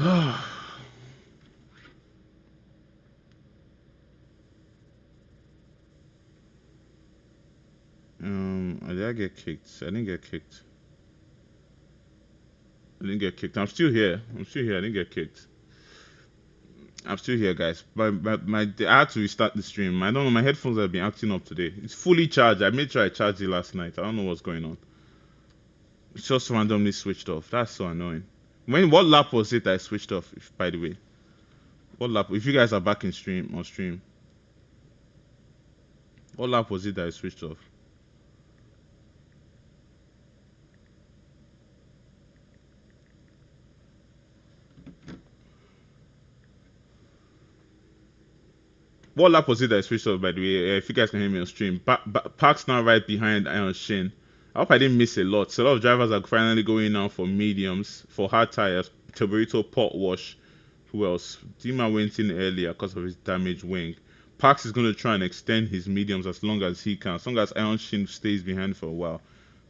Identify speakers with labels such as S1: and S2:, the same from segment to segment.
S1: Did I get kicked? I didn't get kicked. I didn't get kicked. I'm still here. I'm still here. I didn't get kicked. I'm still here, guys. I had to restart the stream. I don't know. My headphones have been acting up today. It's fully charged. I made sure I charged it last night. I don't know what's going on. It's just randomly switched off. That's so annoying. What lap was it I switched off? By the way, what lap? If you guys are back in stream on stream, what lap was it that I switched off? What lap was it that I switched off? By the way, if you guys can hear me on stream, Park's now right behind Iron Shin. I hope I didn't miss a lot. So a lot of drivers are finally going now for mediums, for hard tires. Tuberito, Port Wash. Who else? Dima went in earlier because of his damaged wing. Parks is going to try and extend his mediums as long as he can. As long as Iron Shin stays behind for a while,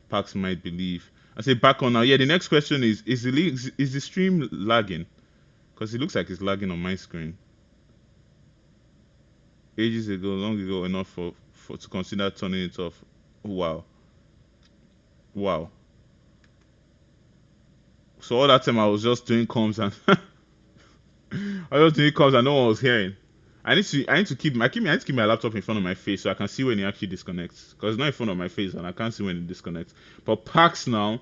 S1: Parks might believe. I say back on now. Yeah, the next question is the stream lagging? Because it looks like it's lagging on my screen. Ages ago, long ago enough for to consider turning it off. Wow. Wow. So all that time I was just doing comms and I was doing comms and no one was hearing. I need to keep my laptop in front of my face so I can see when it actually disconnects. Because it's not in front of my face and I can't see when it disconnects. But Pax now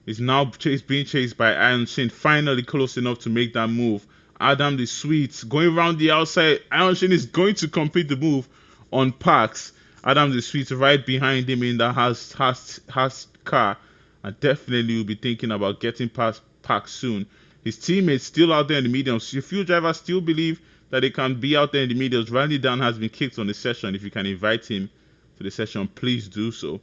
S1: is now being chased by Iron Shin, finally close enough to make that move. Adam the Sweet going around the outside. Iron Shin is going to complete the move on Pax. Adam the Sweet right behind him in the has car, and definitely will be thinking about getting past Pax soon. His teammates still out there in the mediums. A few drivers still believe that they can be out there in the mediums. Randy Dan has been kicked on the session. If you can invite him to the session, please do so.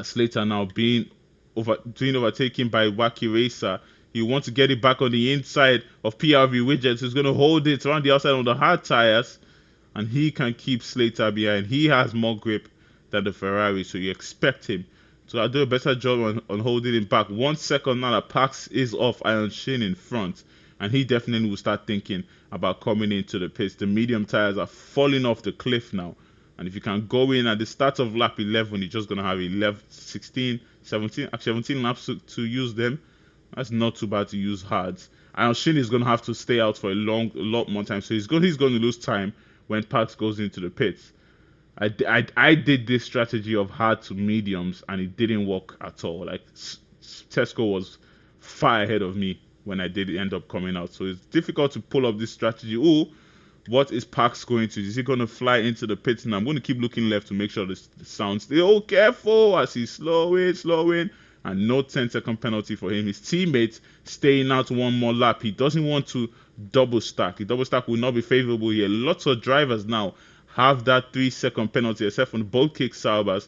S1: Slater now being overtaken by Wacky Racer. You want to get it back on the inside of PRV Widgets, who's going to hold it around the outside on the hard tires, and he can keep Slater behind. He has more grip than the Ferrari, so you expect him to do a better job on holding him back. 1 second now that Pax is off Iron Shin in front, and he definitely will start thinking about coming into the pits. The medium tires are falling off the cliff now. And if you can go in at the start of lap 11, you're just going to have 11, 16, 17, actually 17 laps to use them. That's not too bad to use hards. And Shin is going to have to stay out for a lot more time. So he's going to lose time when Pax goes into the pits. I did this strategy of hard to mediums, and it didn't work at all. Like, Tesco was far ahead of me when I did end up coming out. So it's difficult to pull up this strategy. Ooh, what is Pax going to do? Is he going to fly into the pits? And I'm going to keep looking left to make sure the sound stays. Oh, careful as he's slowing. And no 10-second penalty for him. His teammates staying out one more lap. He doesn't want to double stack. The double stack will not be favorable here. Lots of drivers now have that 3-second penalty, except from the Bolt Kick Saubers,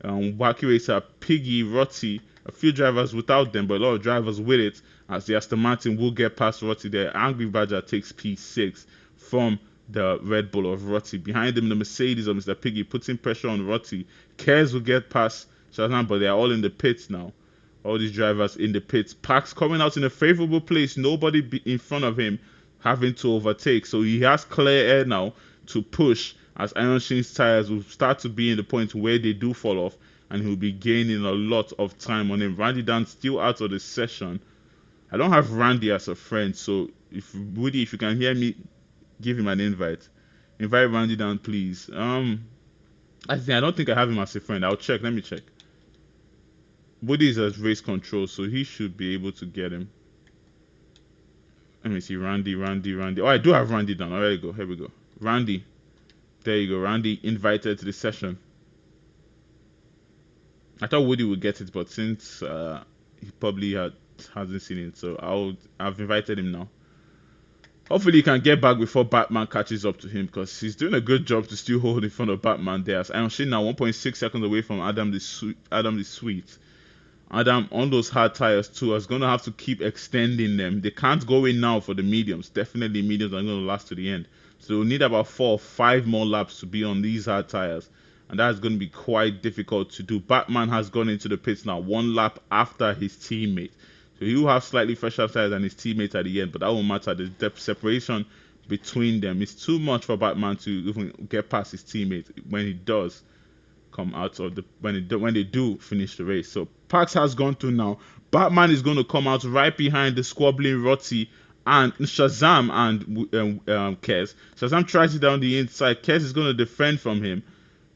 S1: Wacky Racer, Piggy, Rotty. A few drivers without them, but a lot of drivers with it, as the Aston Martin will get past Rotty there. Angry Badger takes P6 from the Red Bull of Rotty. Behind him, the Mercedes of Mr. Piggy putting pressure on Rotty. Kers will get past Shazam, but they're all in the pits now. All these drivers in the pits. Pax coming out in a favorable place. Nobody in front of him having to overtake. So he has clear air now to push, as Iron Shin's tires will start to be in the point where they do fall off, and he'll be gaining a lot of time on him. Randy Dan still out of the session. I don't have Randy as a friend, so if Woody, if you can hear me, give him an invite. Invite Randy Dan, please. I don't think I have him as a friend. I'll check. Let me check. Woody is at race control, so he should be able to get him. Let me see. Randy. Oh, I do have Randy down. There you go. Here we go. Randy. There you go. Randy invited to the session. I thought Woody would get it, but since he probably hasn't seen it, so I've invited him now. Hopefully he can get back before Batman catches up to him, because he's doing a good job to still hold in front of Batman there. As Iron Shin now 1.6 seconds away from Adam the Sweet. Adam on those hard tires too is going to have to keep extending them. They can't go in now for the mediums. Definitely mediums are going to last to the end. So we'll need about 4 or 5 more laps to be on these hard tires. And that's going to be quite difficult to do. Batman has gone into the pits now 1 lap after his teammate. So So he will have slightly fresher tires than his teammate at the end, but that won't matter. The depth separation between them is too much for Batman to even get past his teammate when he does come out of the when they do finish the race. So Pax has gone through now. Batman is going to come out right behind the squabbling Rotty and Shazam and Kez. Shazam tries it down the inside. Kez is going to defend from him,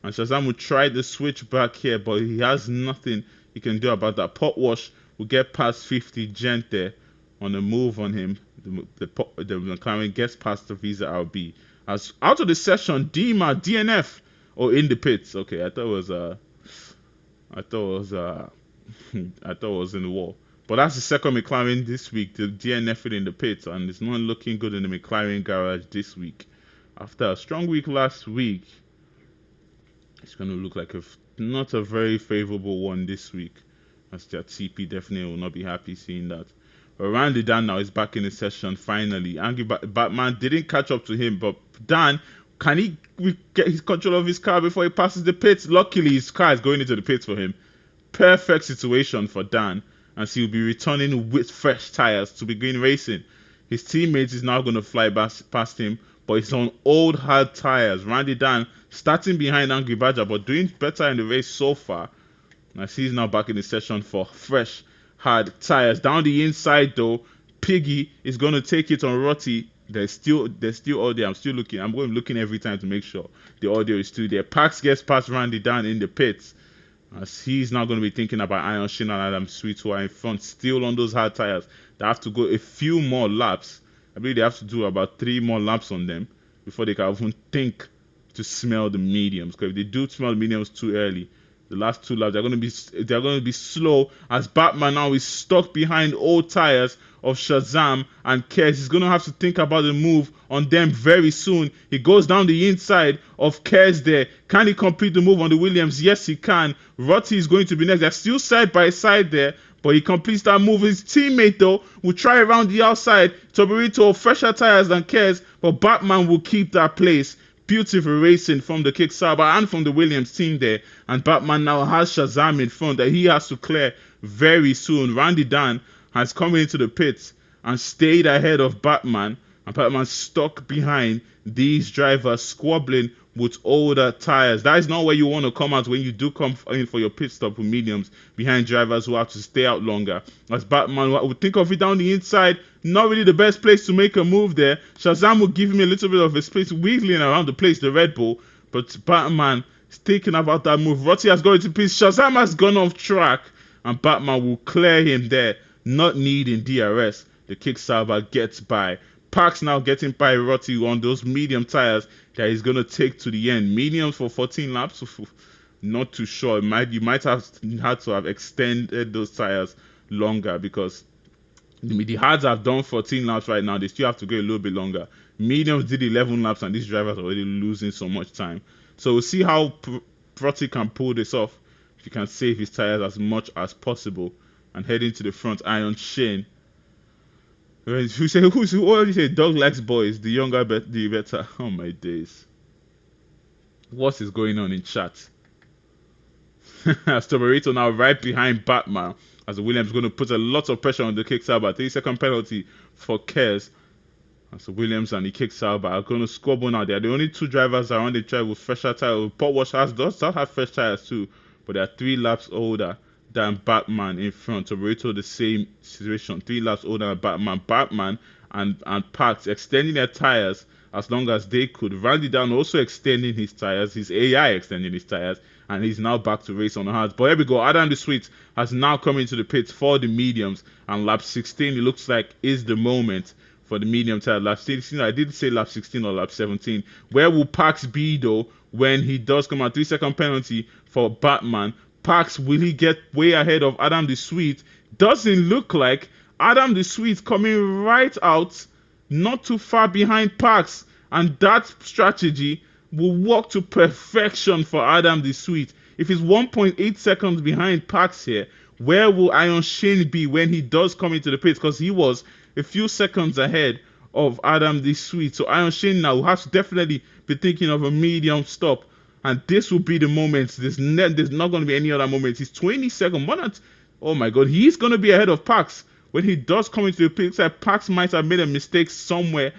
S1: and Shazam will try the switch back here, but he has nothing he can do about that. Pot Wash will get past 50 Gent there on the move on him. The McLaren gets past the Visa RB. As out of the session, DNF in the pits. Okay, I thought it was I thought it was in the wall. But that's the second McLaren this week. The DNF in the pits, and it's not looking good in the McLaren garage this week. After a strong week last week, it's going to look like not a very favorable one this week. As their TP definitely will not be happy seeing that. But Randy Dan now is back in the session finally. Angry Batman didn't catch up to him, but Dan, can he get his control of his car before he passes the pits? Luckily, his car is going into the pits for him. Perfect situation for Dan, as he'll be returning with fresh tires to begin racing. His teammate is now going to fly past him, but it's on old hard tires. Randy Dan starting behind Angry Badger, but doing better in the race so far. As he's now back in the session for fresh hard tires. Down the inside though, Piggy is going to take it on Rotty. There's still audio. I'm still looking. I'm going looking every time to make sure the audio is still there. Pax gets past Randy Dan in the pits, as he's now going to be thinking about Iron Shin and Adam Sweet, who are in front still on those hard tires. They have to go a few more laps. I believe they have to do about 3 more laps on them before they can even think to smell the mediums. Because if they do smell the mediums too early, the last 2 laps they're going to be slow, as Batman now is stuck behind old tires of Shazam and Kez. He's going to have to think about the move on them very soon. He goes down the inside of Kez there. Can he complete the move on the Williams? Yes, he can. Rotty is going to be next. They're still side by side there, but he completes that move. His teammate, though, will try around the outside. Toborito, fresher tires than Kez, but Batman will keep that place. Beautiful racing from the Kickstarter and from the Williams team there. And Batman now has Shazam in front that he has to clear very soon. Randy Dan has come into the pits and stayed ahead of Batman. And Batman stuck behind these drivers squabbling with older tires. That is not where you want to come out when you do come in for your pit stop with mediums, behind drivers who have to stay out longer. As Batman would think of it down the inside, not really the best place to make a move there. Shazam will give him a little bit of a space, wheeling around the place, the Red Bull. But Batman is thinking about that move. Rotty has gone into pits. Shazam has gone off track, and Batman will clear him there, not needing DRS. The Kickstarter gets by. Pax now getting by Rotty on those medium tires that he's going to take to the end. Mediums for 14 laps. Not too sure. You might have had to have extended those tires longer, because the hards have done 14 laps right now. They still have to go a little bit longer. Mediums did 11 laps, and these drivers are already losing so much time. So we'll see how Rotty can pull this off. If he can save his tires as much as possible and head into the front. Iron Shane. Who already say dog likes boys? The younger the better. Oh my days. What is going on in chat? Stobarito now right behind Batman, as the Williams is going to put a lot of pressure on the Kickstarter. 3-second penalty for Kez. As the Williams and the Kickstarter are going to squabble now. They are the only 2 drivers around the track with fresher tires. Pot Wash does have fresh tires too, but they are 3 laps older than Batman in front. Toborito the same situation, 3 laps older than Batman. Batman and Pax extending their tires as long as they could. Randy Dan also extending his tires, his AI extending his tires, and he's now back to race on the hards. But here we go. Adam the Sweet has now come into the pits for the mediums, and lap 16 it looks like is the moment for the medium tire. Lap 16, I did say lap 16 or lap 17. Where will Pax be though when he does come out? 3-second penalty for Batman. Pax, will he get way ahead of Adam the Sweet? Doesn't look like. Adam the Sweet coming right out, not too far behind Pax, and that strategy will work to perfection for Adam the Sweet. If he's 1.8 seconds behind Pax here, where will Iron Shane be when he does come into the pits? Because he was a few seconds ahead of Adam the Sweet. So Iron Shane now has to definitely be thinking of a medium stop. And this will be the moment. There's not going to be any other moment. He's 20 seconds. Oh my God. He's going to be ahead of Pax When he does come into the pit, like Pax might have made a mistake somewhere,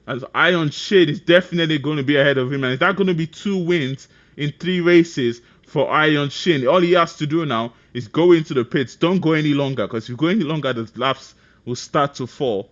S1: as Iron Shade is definitely going to be ahead of him. And is that going to be 2 wins in 3 races for Iron Shane? All he has to do now is go into the pits. Don't go any longer, because if you go any longer, the laps will start to fall.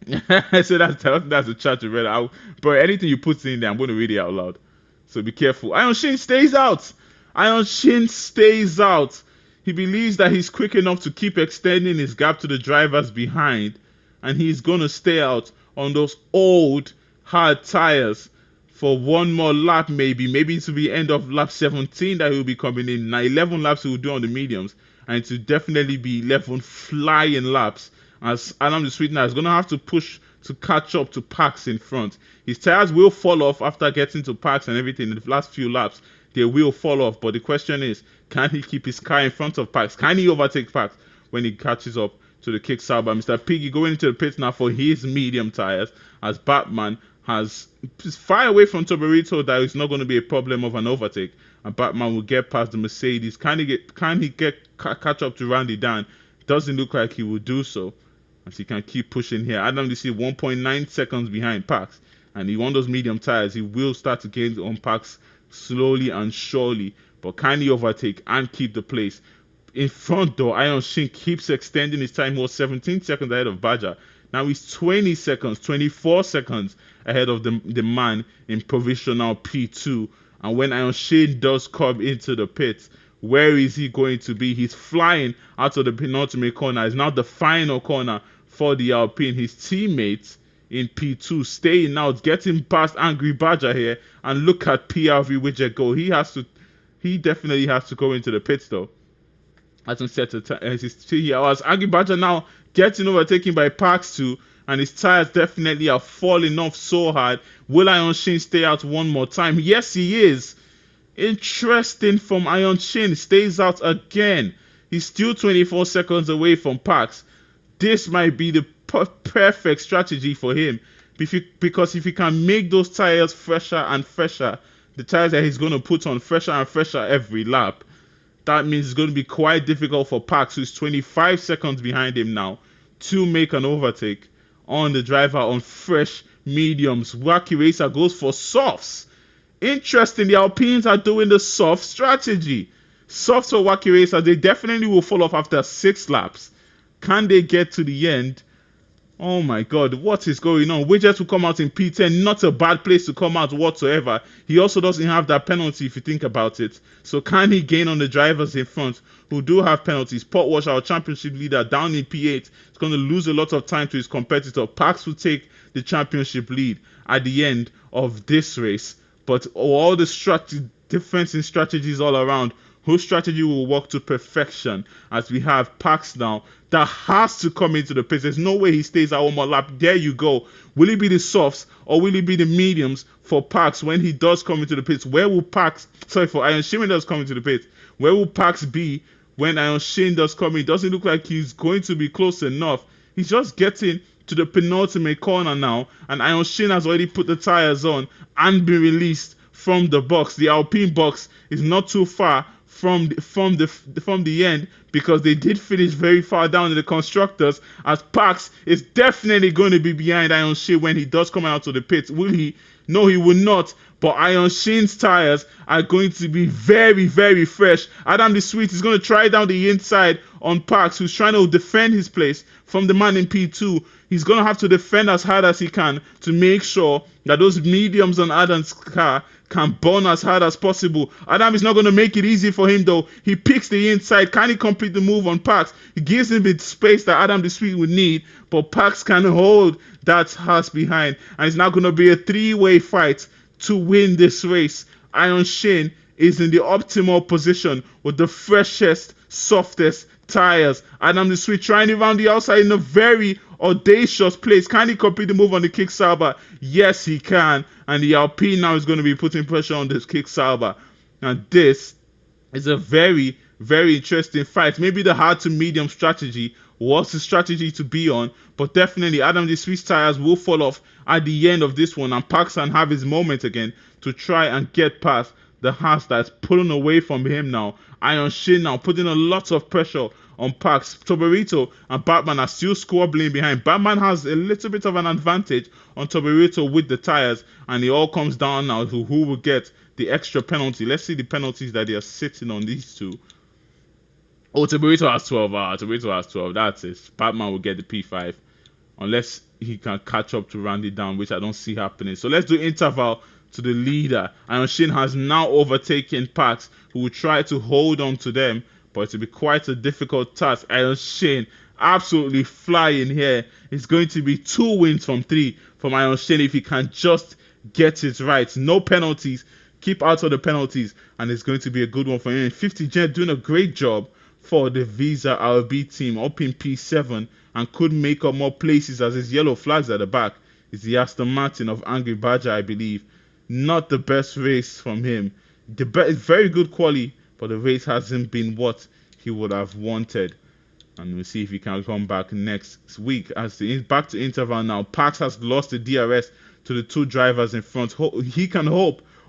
S1: So that's a chat to read. But anything you put in there, I'm going to read it out loud. So be careful. Iron Shin stays out. Iron Shin stays out. He believes that he's quick enough to keep extending his gap to the drivers behind, and he's going to stay out on those old hard tires for one more lap, maybe to the end of lap 17 that he'll be coming in. Now 11 laps he will do on the mediums, and to definitely be 11 flying laps, as Adam the Sweetener is going to have to push to catch up to Pax in front. His tires will fall off after getting to Pax and everything in the last few laps. They will fall off, but the question is, can he keep his car in front of Pax? Can he overtake Pax when he catches up to the kick Sauber? Mr. Piggy going into the pits now for his medium tires, as Batman is far away from Toberito that it's not going to be a problem of an overtake, and Batman will get past the Mercedes. Can he catch up to Randy Dan? Doesn't look like he will do so, as he can keep pushing here. Adam you see 1.9 seconds behind Pax, and he won those medium tires. He will start to gain on Pax slowly and surely, but can he overtake and keep the place? In front though, Iron Shin keeps extending his time. He was 17 seconds ahead of Badger. Now he's 20 seconds, 24 seconds ahead of the man in provisional P2. And when Iron Shin does come into the pits, where is he going to be? He's flying out of the penultimate corner. It's now the final corner for the Alpine. His teammates in P2 staying out, getting past Angry Badger here. And look at PRV Widget go. He definitely has to go into the pits though. Hasn't set his here. As Angry Badger now getting overtaken by Pax 2, and his tires definitely are falling off so hard. Will Iron Shin stay out one more time? Yes, he is. Interesting from Iron Shin. Stays out again. He's still 24 seconds away from Pax. This might be the perfect strategy for him, because if he can make those tires fresher and fresher, the tires that he's going to put on fresher and fresher every lap, that means it's going to be quite difficult for Pax, who's 25 seconds behind him now, to make an overtake on the driver on fresh mediums. Wacky Racer goes for softs. Interesting, the Alpines are doing the soft strategy. Softs for Wacky Racer, they definitely will fall off after 6 laps. Can they get to the end? Oh my god, what is going on? Widget will come out in P10, not a bad place to come out whatsoever. He also doesn't have that penalty if you think about it. So can he gain on the drivers in front who do have penalties? Potwash, our championship leader, down in P8, is going to lose a lot of time to his competitor. Pax will take the championship lead at the end of this race. But all the difference in strategies all around, whose strategy will work to perfection, as we have Pax now that has to come into the pits. There's no way he stays at one more lap. There you go. Will it be the softs or will it be the mediums for Pax when he does come into the pits? Where will for Iron Shin does come into the pits, where will Pax be when Iron Shin does come in? It doesn't look like he's going to be close enough. He's just getting to the penultimate corner now, and Iron Shin has already put the tires on and been released from the box. The Alpine box is not too far from the end, because they did finish very far down in the constructors, as Pax is definitely going to be behind Iron Shin when he does come out to the pits. Will he? No, he will not. But Iron Shin's tires are going to be very, very fresh. Adam the Sweet is going to try down the inside on Pax, who's trying to defend his place from the man in P2. He's going to have to defend as hard as he can to make sure that those mediums on Adam's car can burn as hard as possible. Adam is not going to make it easy for him though. He picks the inside. Can he complete the move on Pax? He gives him the space that Adam the Sweet would need, but Pax can hold that horse behind, and it's now going to be a 3-way fight to win this race. Iron Shin is in the optimal position with the freshest, softest tires. Adam the Sweet trying around the outside in a very audacious place. Can he complete the move on the kick Sauber? Yes, he can. And the Alpine now is going to be putting pressure on this kick Sauber. And this is a very, very interesting fight. Maybe the hard to medium strategy was the strategy to be on, but definitely Adam the Sweet's tires will fall off at the end of this one, and Pax can have his moment again to try and get past the horse that's pulling away from him now. Iron Shin now putting a lot of pressure on Pax. Toborito and Batman are still squabbling behind. Batman has a little bit of an advantage on Toborito with the tires, and it all comes down now to who will get the extra penalty. Let's see the penalties that they are sitting on these two. Oh, Toborito has 12. Toborito has 12. That's it. Batman will get the P5 unless he can catch up to Randy down, which I don't see happening. So let's do interval to the leader. Iron Shin has now overtaken Pax, who will try to hold on to them, but it will be quite a difficult task. Iron Shin absolutely flying here. It's going to be 2 wins from 3 from Iron Shin if he can just get it right. No penalties. Keep out of the penalties, and it's going to be a good one for him. 50 Jet doing a great job for the Visa RB team up in P7 and could make up more places as his yellow flags at the back. It's the Aston Martin of Angry Badger, I believe. Not the best race from him. It's very good quality, but the race hasn't been what he would have wanted. And we'll see if he can come back next week. As the back to interval now, Pax has lost the DRS to the 2 drivers in front. He can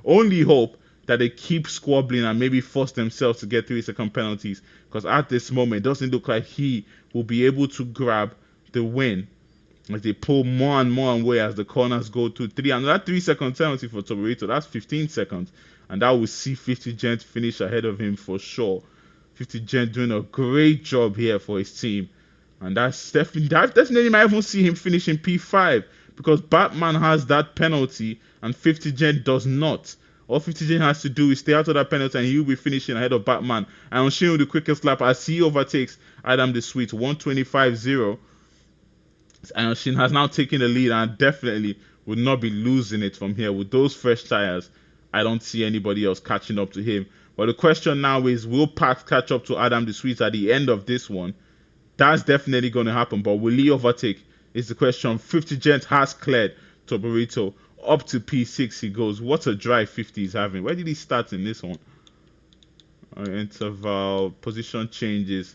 S1: only hope, that they keep squabbling and maybe force themselves to get 3-second penalties. Because at this moment, it doesn't look like he will be able to grab the win. As they pull more and more away as the corners go to 3. And that 3-second penalty for Toborito, that's 15 seconds. And that will see 50 Gent finish ahead of him for sure. 50 Gent doing a great job here for his team. And that definitely might even see him finish in P5. Because Batman has that penalty and 50 Gent does not. All 50 Gent has to do is stay out of that penalty and he will be finishing ahead of Batman. And I'm showing you the quickest lap as he overtakes Adam the Sweet, 125.0. And Shin has now taken the lead and definitely will not be losing it from here. With those fresh tires, I don't see anybody else catching up to him. But the question now is, will Pax catch up to Adam the Sweet at the end of this one? That's definitely going to happen. But will he overtake is the question. 50 Gent has cleared Toborito. Up to P6 he goes. What a drive 50 is having. Where did he start in this one? Interval, position changes.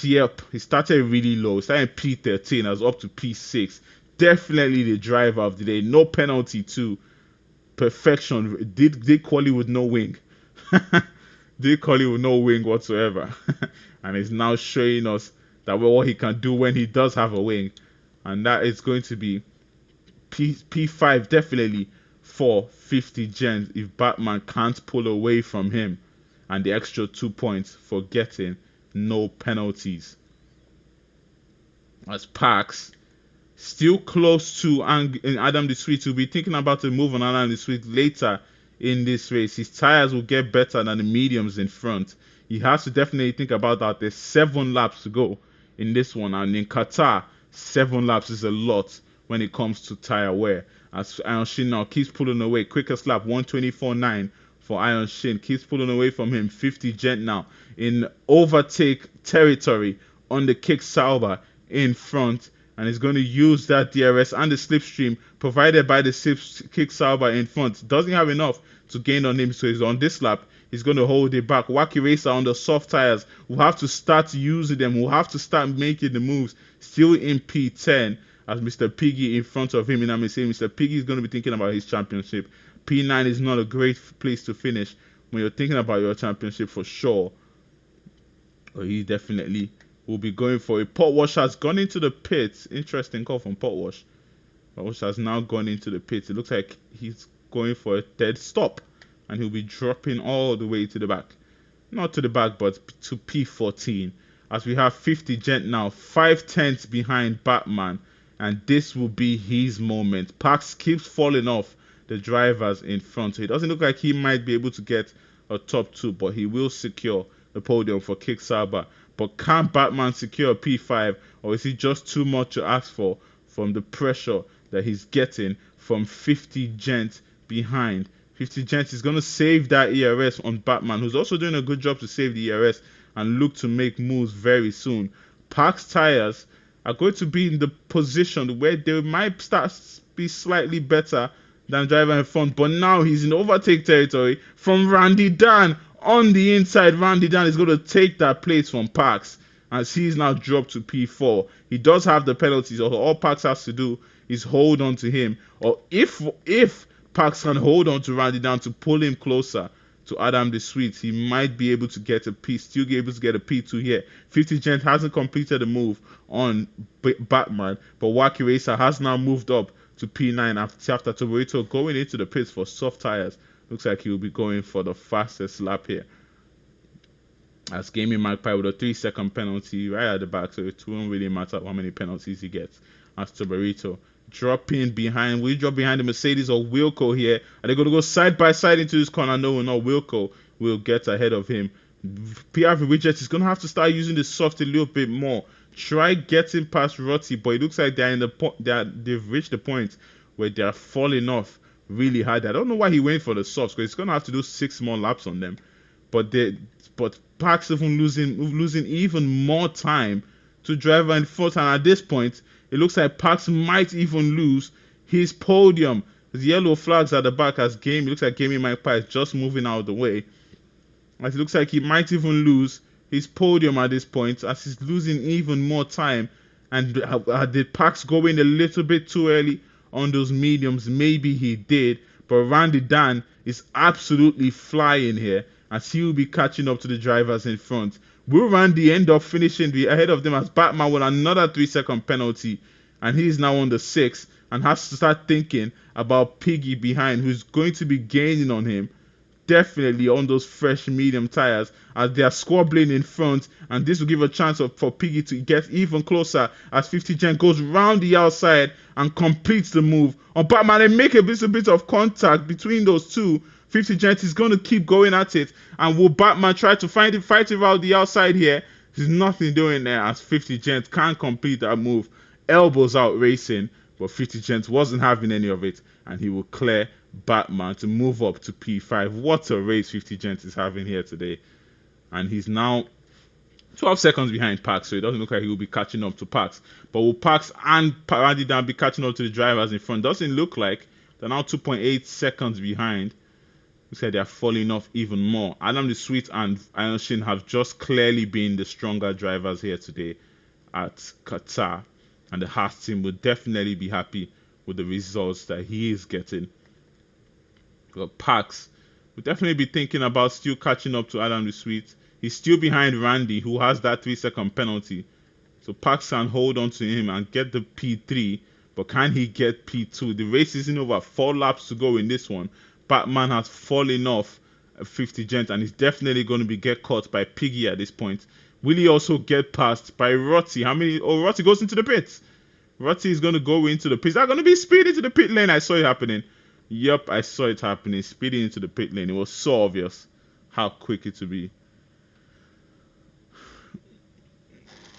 S1: Yep, he started really low. He started P13 as up to P6. Definitely the driver of the day. No penalty too. Perfection. Did quali with no wing. Did quali with no wing whatsoever. And he's now showing us that what he can do when he does have a wing. And that is going to be P5 definitely for 50 Gens if Batman can't pull away from him. And the extra 2 points for getting no penalties. As Pax still close to Adam the Sweet, will be thinking about a move on Adam the Sweet later in this race. His tires will get better than the mediums in front. He has to definitely think about that. There's 7 laps to go in this one, and in Qatar 7 laps is a lot when it comes to tire wear. As Iron Shin now keeps pulling away. Quickest lap 124.9 for Iron Shin. Keeps pulling away from him. 50 Gent now in overtake territory on the Kick Sauber in front. And he's going to use that DRS and the slipstream provided by the Kick Sauber in front. Doesn't have enough to gain on him. So he's on this lap. He's going to hold it back. Wacky Racer on the soft tires. We'll have to start using them. We'll have to start making the moves. Still in P10 as Mr. Piggy in front of him. And I'm saying Mr. Piggy is going to be thinking about his championship. P9 is not a great place to finish when you're thinking about your championship for sure. But he definitely will be going for it. Potwash has gone into the pits. Interesting call from Potwash. Potwash has now gone into the pits. It looks like he's going for a dead stop. And he'll be dropping all the way to the back. Not to the back, but to P14. As we have 50 Gent now, 5/10 behind Batman. And this will be his moment. Pax keeps falling off the drivers in front. So it doesn't look like he might be able to get a top 2, but he will secure the podium for Kick Sauber. But can Batman secure a P5, or is he just too much to ask for from the pressure that he's getting from 50 Gent behind? 50 Gent is going to save that ERS on Batman, who's also doing a good job to save the ERS and look to make moves very soon. Pax tires are going to be in the position where they might start be slightly better than driver in front, but now he's in overtake territory from Randy Dan on the inside. Randy Dan is going to take that place from Pax as he's now dropped to P4. He does have the penalties. All Pax has to do is hold on to him, or if Pax can hold on to Randy Dan to pull him closer, to Adam the Sweet. He might be able to get a P, still be able to get a P2 here. 50 Gent hasn't completed the move on Batman, but Wacky Racer has now moved up to P9 after Toborito going into the pits for soft tires. Looks like he will be going for the fastest lap here. As Gaming Magpie with a 3-second penalty right at the back, so it won't really matter how many penalties he gets. As Toborito dropping behind, will he drop behind the Mercedes or Wilco here? Are they going to go side by side into this corner? No, Wilco will get ahead of him. PRV Widget is going to have to start using the soft a little bit more. Try getting past Rotti, but it looks like they've reached the point where they're falling off really hard. I don't know why he went for the softs, because he's going to have to do 6 more laps on them. But Pax even losing even more time to driver in front, and at this point it looks like Pax might even lose his podium. The yellow flags at the back as it looks like Gaming Magpie is just moving out of the way, as it looks like he might even lose his podium at this point, as he's losing even more time. And did Pax go in a little bit too early on those mediums? Maybe he did, but Randy Dan is absolutely flying here, as he will be catching up to the drivers in front. Will Randy end up finishing ahead of them, as Batman with another 3-second penalty, and he's now on the 6th and has to start thinking about Piggy behind, who's going to be gaining on him definitely on those fresh medium tires, as they are squabbling in front, and this will give a chance for Piggy to get even closer, as 50 Gent goes round the outside and completes the move on Batman. They make a little bit of contact between those two. 50 Gent is going to keep going at it, and will Batman try to fight it around the outside here? There's nothing doing there, as 50 Gent can't complete that move. Elbows out racing, but 50 Gent wasn't having any of it, and he will clear Batman to move up to P5. What a race 50 Gent is having here today. And he's now 12 seconds behind Pax, so it doesn't look like he will be catching up to Pax. But will Pax and Randy Dan be catching up to the drivers in front? Doesn't look like. They're now 2.8 seconds behind. Looks like they're falling off even more. Adam the Sweet and Iron Shin have just clearly been the stronger drivers here today at Qatar, and the Haas team will definitely be happy with the results that he is getting. But Pax will definitely be thinking about still catching up to Adam the Sweet. He's still behind Randy, who has that 3-second penalty. So Pax can hold on to him and get the P3, but can he get P2? The race isn't over. 4 laps to go in this one. Batman has fallen off 50 Gent, and he's definitely going to get caught by Piggy at this point. Will he also get passed by Rotti? Rotti goes into the pits. Rotti is going to go into the pits. They're going to be speeding to the pit lane. I saw it happening. Yep, I saw it happening. Speeding into the pit lane. It was so obvious how quick it would be.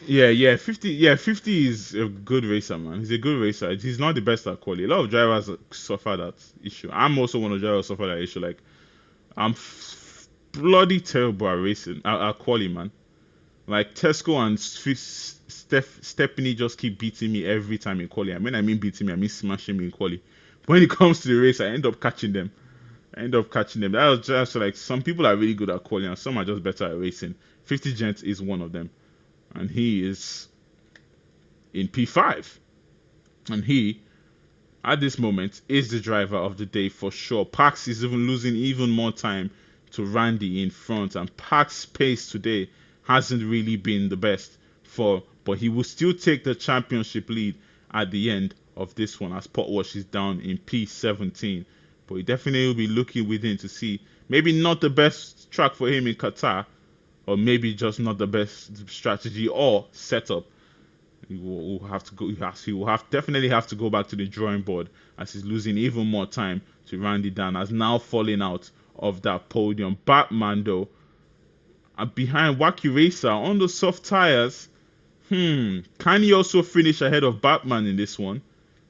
S1: Yeah, 50 is a good racer, man. He's a good racer. He's not the best at quali. A lot of drivers suffer that issue. I'm also one of the drivers who suffer that issue. Like, I'm bloody terrible at racing, at quali, man. Like, Tesco and Stephanie just keep beating me every time in quali. I mean beating me, I mean smashing me in quali. When it comes to the race, I end up catching them. That was just like, some people are really good at quali and some are just better at racing. 50 Gent is one of them, and he is in P5. And he, at this moment, is the driver of the day for sure. Pax is even losing even more time to Randy in front, and Pax's pace today hasn't really been the best but he will still take the championship lead at the end of this one, as Potwash is down in P17. But he definitely will be looking within to see, maybe not the best track for him in Qatar, or maybe just not the best strategy or setup. He will have to go. He will definitely have to go back to the drawing board, as he's losing even more time to Randy Dan, as now falling out of that podium. Batman though, behind Wacky Racer on the soft tires. Can he also finish ahead of Batman in this one?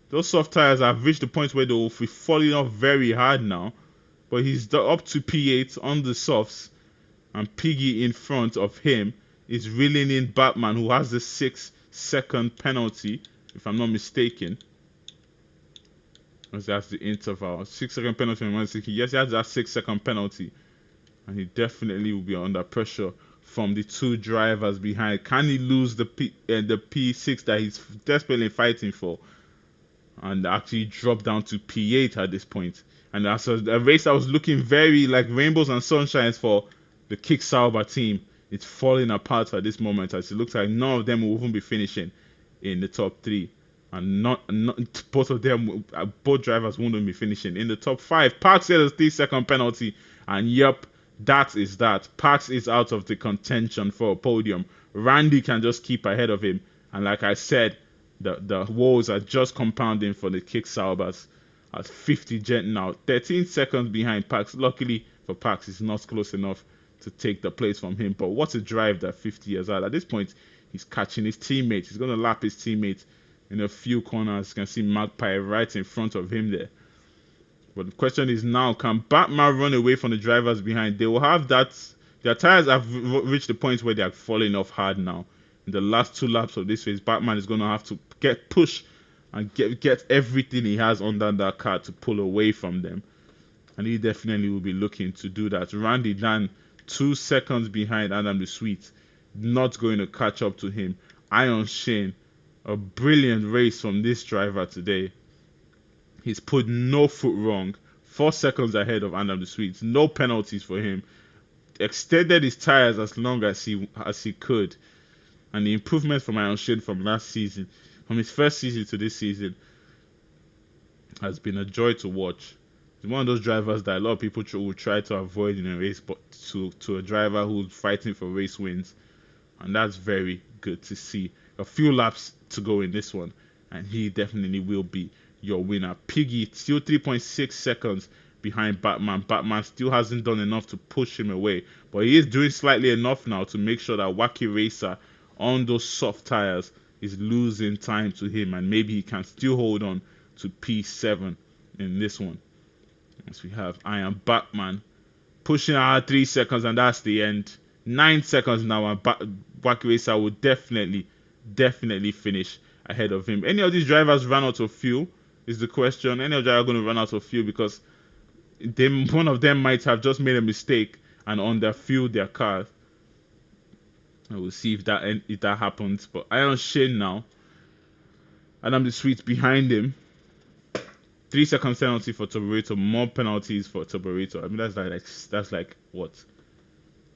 S1: Those soft tires have reached the point where they will be falling off very hard now. But he's up to P8 on the softs, and Piggy in front of him is reeling in Batman, who has the 6-second penalty, if I'm not mistaken. That's the interval. 6-second penalty. Yes, he has that 6-second penalty, and he definitely will be under pressure from the two drivers behind. Can he lose the P6 that he's desperately fighting for, and actually drop down to P8 at this point? And as a race that was looking very like rainbows and sunshines for the Kick Sauber team, it's falling apart at this moment as it looks like none of them will even be finishing in the top three. And not both of them, both drivers won't be finishing in the top five. Parks had a 3-second penalty, and yep, that is that. Parks is out of the contention for a podium. Randy can just keep ahead of him, and like I said, the woes are just compounding for the Kick Saubers at 50 gent now, 13 seconds behind Parks. Luckily for Parks, it's not close enough to take the place from him. But what a drive that 50 years out. At this point, he's catching his teammates. He's going to lap his teammates in a few corners. You can see Magpie right in front of him there. But the question is now, can Batman run away from the drivers behind? They will have that. Their tires have reached the point where they are falling off hard now. In the last 2 laps of this race, Batman is going to have to get push and get everything he has under that car to pull away from them. And he definitely will be looking to do that. Randy Dan, 2 seconds behind Adam the Sweet, not going to catch up to him. Iron Shane, a brilliant race from this driver today. He's put no foot wrong. 4 seconds ahead of Adam the Sweet. No penalties for him. Extended his tires as long as he could. And the improvement from Iron Shane from last season, from his first season to this season, has been a joy to watch. He's one of those drivers that a lot of people will try to avoid in a race, but to a driver who's fighting for race wins. And that's very good to see. A few laps to go in this one, and he definitely will be your winner. Piggy still 3.6 seconds behind Batman. Batman still hasn't done enough to push him away, but he is doing slightly enough now to make sure that Wacky Racer on those soft tires is losing time to him, and maybe he can still hold on to P7 in this one. As we have Iron Batman pushing out 3 seconds, and that's the end. 9 seconds now, and Wacky Racer will definitely finish ahead of him. Any of these drivers run out of fuel is the question. Any of them are going to run out of fuel because one of them might have just made a mistake and underfueled their car. I will see if that happens. But Iron Shane now, Adam the Sweet behind him. 3 seconds penalty for Turburator, more penalties for Turburator. I mean that's like what,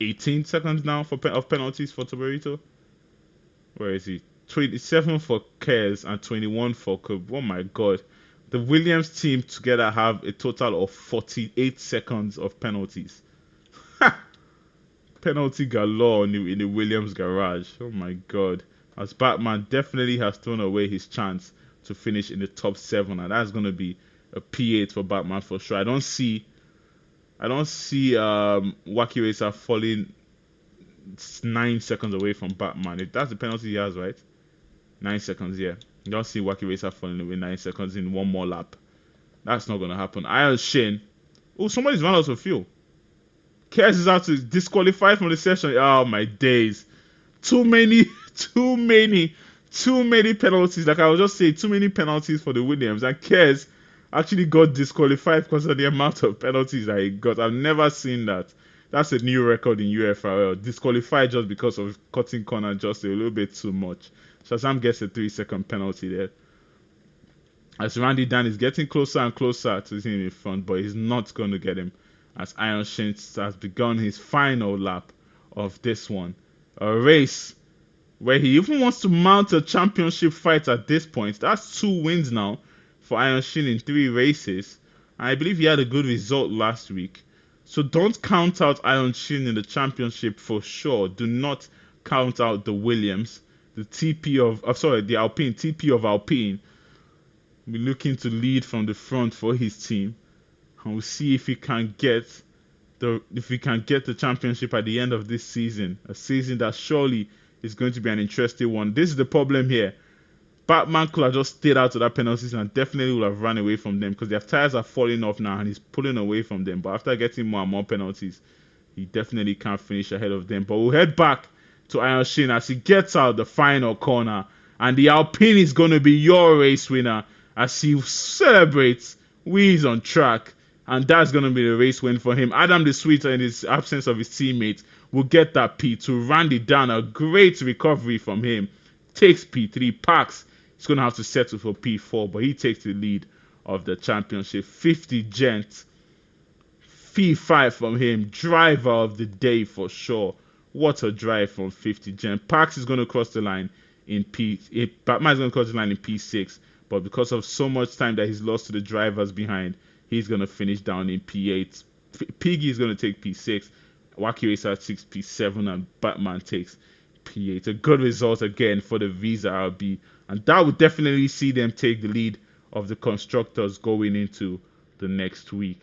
S1: 18 seconds now of penalties for Turburator. Where is he? 27 for Kers and 21 for Cobb. Oh my god. The Williams team together have a total of 48 seconds of penalties. Penalty galore in the Williams garage. Oh my god. As Batman definitely has thrown away his chance to finish in the top 7, and that's going to be a P8 for Batman for sure. I don't see Wacky Racer falling 9 seconds away from Batman. If that's the penalty he has, right? 9 seconds, yeah. You don't see Wacky Racer falling away 9 seconds in one more lap. That's not going to happen. Iron Shane. Oh, somebody's run out of fuel. Kers is out to disqualified from the session. Oh, my days. Too many penalties. Like I was just saying, too many penalties for the Williams. And Kers actually got disqualified because of the amount of penalties that he got. I've never seen that. That's a new record in UFRL. Disqualified just because of cutting corner just a little bit too much. Shazam gets a 3-second penalty there. As Randy Dan is getting closer and closer to him in front, but he's not going to get him. As Iron Shane has begun his final lap of this one. A race where he even wants to mount a championship fight at this point. That's 2 wins now for Iron Shane in 3 races. I believe he had a good result last week. So don't count out Iron Shane in the championship for sure. Do not count out the Williams, the the Alpine, TP of Alpine. We're looking to lead from the front for his team. And we'll see if he can get the championship at the end of this season. A season that surely is going to be an interesting one. This is the problem here. Batman could have just stayed out of that penalties and definitely would have run away from them because their tires are falling off now and he's pulling away from them. But after getting more and more penalties, he definitely can't finish ahead of them. But we'll head back to Iron Shane as he gets out the final corner. And the Alpine is going to be your race winner as he celebrates. He's on track. And that's going to be the race win for him. Adam the Sweet, in his absence of his teammates, will get that P2. Randy Dan, a great recovery from him, takes P3. Pax, he's going to have to settle for P4, but he takes the lead of the championship. 50 gent. P5 from him. Driver of the day for sure. What a drive from 50 gent. Parks is going to cross the line in Batman is going to cross the line in P6. But because of so much time that he's lost to the drivers behind, he's going to finish down in P8. Piggy is going to take P6. Wacky Racer takes P7 and Batman takes P8. A good result again for the Visa RB. And that would definitely see them take the lead of the constructors going into the next week.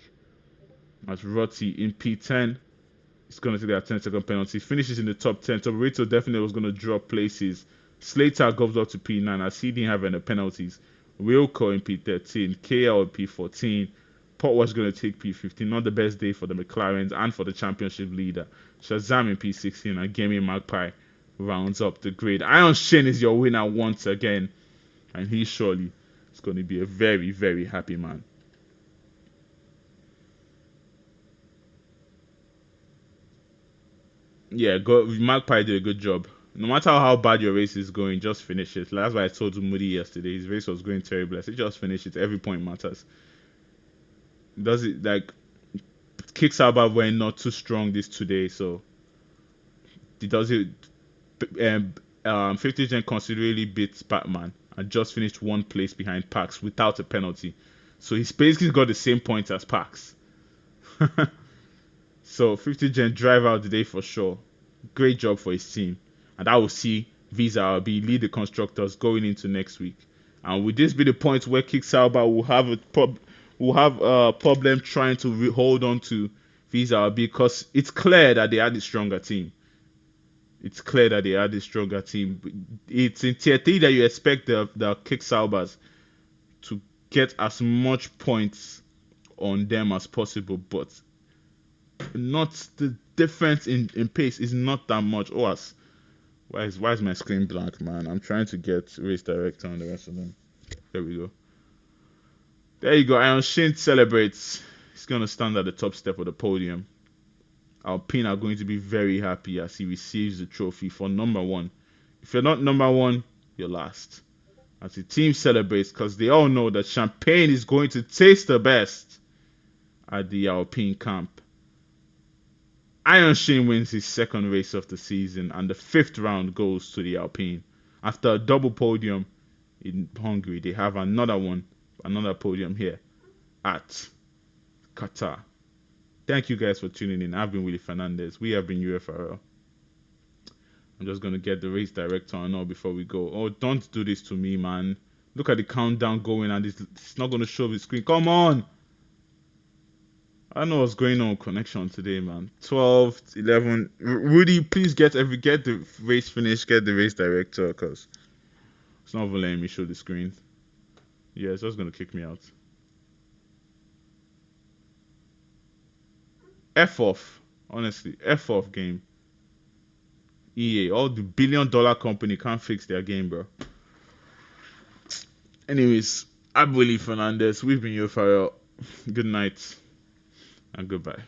S1: As Rotti in P10 is going to take that 10-second penalty. Finishes in the top 10. Toborito definitely was going to drop places. Slater goes up to P9 as he didn't have any penalties. Wilco in P13. KL in P14. Port was going to take P15. Not the best day for the McLarens and for the championship leader. Shazam in P16 and Gaming Magpie rounds up the grid. Iron Shin is your winner once again. And he surely is going to be a very, very happy man. Yeah, Magpie did a good job. No matter how bad your race is going, just finish it. That's why I told Moody yesterday. His race was going terrible. I said, just finish it. Every point matters. Does it like kicks Alba were not too strong this today, so he does it. 50 Gen considerably beats Batman and just finished one place behind Pax without a penalty. So he's basically got the same points as Pax. So 50 Gen drive out the day for sure. Great job for his team. And I will see Visa RB lead the constructors going into next week. And will this be the point where Kick Sauber will have a problem trying to hold on to Visa RB, because it's clear that they are the stronger team. It's clear that they are the stronger team. It's in tier 3 that you expect the Kick Saubers to get as much points on them as possible, but not the difference in pace is not that much. Why is my screen blank, man? I'm trying to get race director on the rest of them. There we go. There you go. Iron Shin celebrates. He's gonna stand at the top step of the podium. Alpine are going to be very happy as he receives the trophy for number 1. If you're not number 1, you're last. As the team celebrates, because they all know that champagne is going to taste the best at the Alpine camp. Iron Shin wins his second race of the season, and the 5th round goes to the Alpine. After a double podium in Hungary, they have another podium here at Qatar. Thank you guys for tuning in. I've been Willie Fernandez. We have been Ufrl. I'm just going to get the race director on now before we go. Oh, don't do this to me, man. Look at the countdown going, and it's not going to show the screen. Come on! I don't know what's going on with connection today, man. 12, 11. Rudy, please get the race finished, get the race director, because it's not even letting me show the screen. Yeah, it's just going to kick me out. F off. Honestly, F off game. EA, all the billion-dollar company can't fix their game, bro. Anyways, I'm Willie Fernandez. We've been your fire. Good night and goodbye.